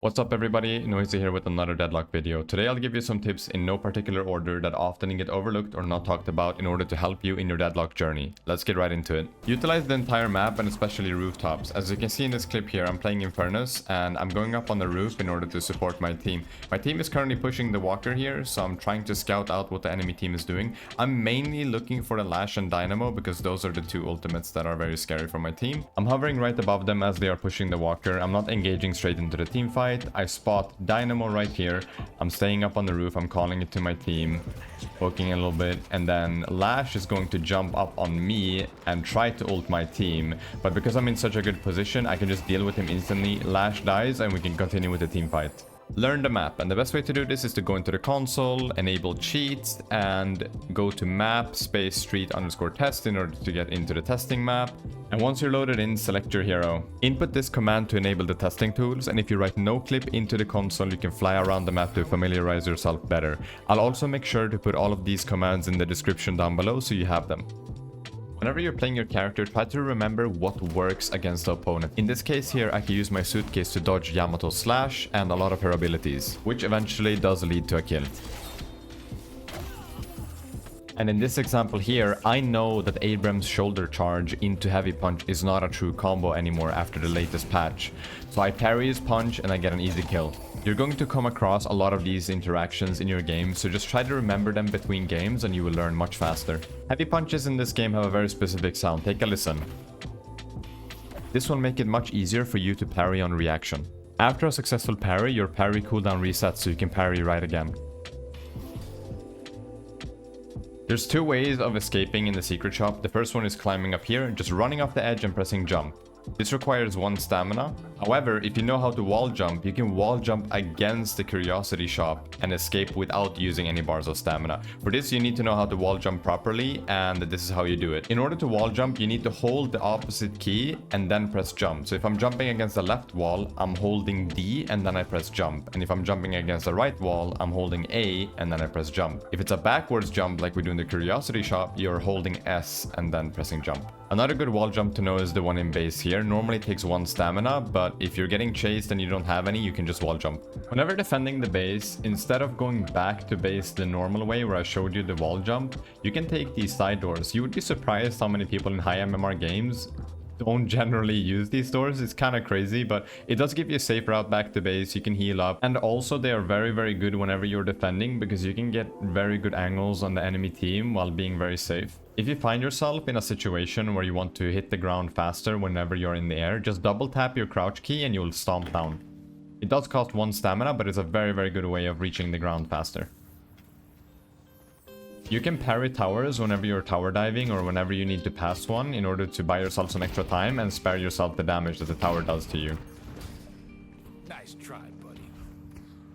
What's up everybody, Noizeeh here with another Deadlock video. Today I'll give you some tips in no particular order that often get overlooked or not talked about in order to help you in your Deadlock journey. Let's get right into it. Utilize the entire map and especially rooftops. As you can see in this clip here, I'm playing Infernus and I'm going up on the roof in order to support my team. My team is currently pushing the walker here, so I'm trying to scout out what the enemy team is doing. I'm mainly looking for the Lash and Dynamo because those are the two ultimates that are very scary for my team. I'm hovering right above them as they are pushing the walker. I'm not engaging straight into the team fight. I spot Dynamo right here. I'm staying up on the roof. I'm calling it to my team, poking a little bit, and then Lash is going to jump up on me and try to ult my team. But because I'm in such a good position, I can just deal with him instantly. Lash dies and we can continue with the team fight. Learn the map, and the best way to do this is to go into the console, enable cheats, and go to map space street underscore test in order to get into the testing map. And once you're loaded in, select your hero. Input this command to enable the testing tools, and if you write noclip into the console, you can fly around the map to familiarize yourself better. I'll also make sure to put all of these commands in the description down below so you have them. Whenever you're playing your character, try to remember what works against the opponent. In this case here, I can use my suitcase to dodge Yamato's slash and a lot of her abilities, which eventually does lead to a kill. And in this example here, I know that Abrams' shoulder charge into heavy punch is not a true combo anymore after the latest patch. So I parry his punch and I get an easy kill. You're going to come across a lot of these interactions in your game, so just try to remember them between games and you will learn much faster. Heavy punches in this game have a very specific sound. Take a listen. This will make it much easier for you to parry on reaction. After a successful parry, your parry cooldown resets so you can parry right again. There's two ways of escaping in the secret shop. The first one is climbing up here, just running off the edge and pressing jump. This requires 1 stamina. However, if you know how to wall jump, you can wall jump against the curiosity shop and escape without using any bars of stamina. For this, you need to know how to wall jump properly, and this is how you do it. In order to wall jump, you need to hold the opposite key and then press jump. So if I'm jumping against the left wall, I'm holding D and then I press jump. And if I'm jumping against the right wall, I'm holding A and then I press jump. If it's a backwards jump like we do in the curiosity shop, you're holding S and then pressing jump. Another good wall jump to know is the one in base here. Normally it takes 1 stamina, but if you're getting chased and you don't have any, you can just wall jump. Whenever defending the base, instead of going back to base the normal way where I showed you the wall jump, you can take these side doors. You would be surprised how many people in high MMR games don't generally use these doors. It's kind of crazy, but it does give you a safe route back to base. You can heal up, and also they are very good whenever you're defending because you can get very good angles on the enemy team while being very safe. If you find yourself in a situation where you want to hit the ground faster whenever you're in the air, just double tap your crouch key and you'll stomp down. It does cost 1 stamina, but it's a very good way of reaching the ground faster. You can parry towers whenever you're tower diving or whenever you need to pass one in order to buy yourself some extra time and spare yourself the damage that the tower does to you. Nice try, buddy.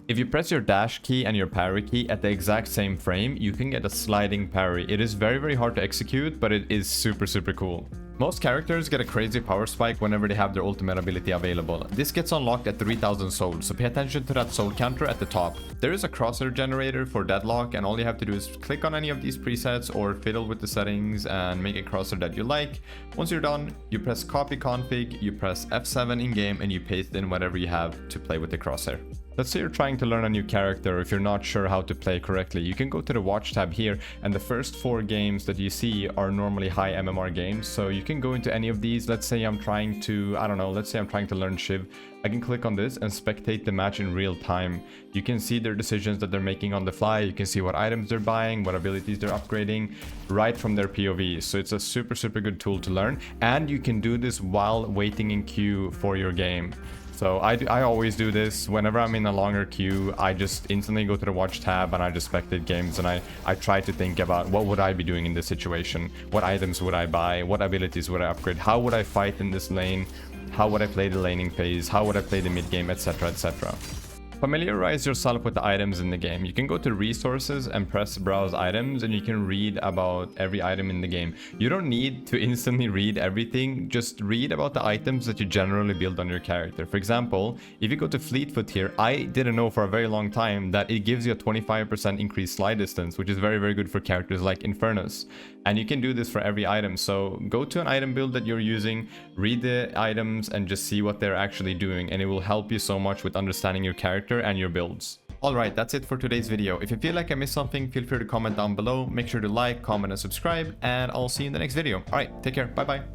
If you press your dash key and your parry key at the exact same frame, you can get a sliding parry. It is very hard to execute, but it is super cool. Most characters get a crazy power spike whenever they have their ultimate ability available. This gets unlocked at 3000 souls, so pay attention to that soul counter at the top. There is a crosshair generator for Deadlock, and all you have to do is click on any of these presets or fiddle with the settings and make a crosshair that you like. Once you're done, you press copy config, you press F7 in game, and you paste in whatever you have to play with the crosshair. Let's say you're trying to learn a new character. If you're not sure how to play correctly, you can go to the watch tab here, and the first 4 games that you see are normally high MMR games, so you can go into any of these. Let's say I'm trying to, let's say I'm trying to learn Shiv. I can click on this and spectate the match in real time. You can see their decisions that they're making on the fly. You can see what items they're buying, what abilities they're upgrading, right from their POV. So it's a super good tool to learn, and you can do this while waiting in queue for your game. So I always do this. Whenever I'm in a longer queue, I just instantly go to the watch tab and I just spectate games, and I try to think about what would I be doing in this situation, what items would I buy, what abilities would I upgrade, how would I fight in this lane, how would I play the laning phase, how would I play the mid game, etc. Familiarize yourself with the items in the game. You can go to resources and press browse items, and you can read about every item in the game. You don't need to instantly read everything, just read about the items that you generally build on your character. For example, if you go to Fleetfoot here, I didn't know for a very long time that it gives you a 25% increased slide distance, which is very, very good for characters like Infernus. And you can do this for every item. So go to an item build that you're using, read the items, and just see what they're actually doing, and it will help you so much with understanding your character and your builds. Alright, that's it for today's video. If you feel like I missed something, feel free to comment down below. Make sure to like, comment, and subscribe, and I'll see you in the next video. Alright, take care. Bye bye.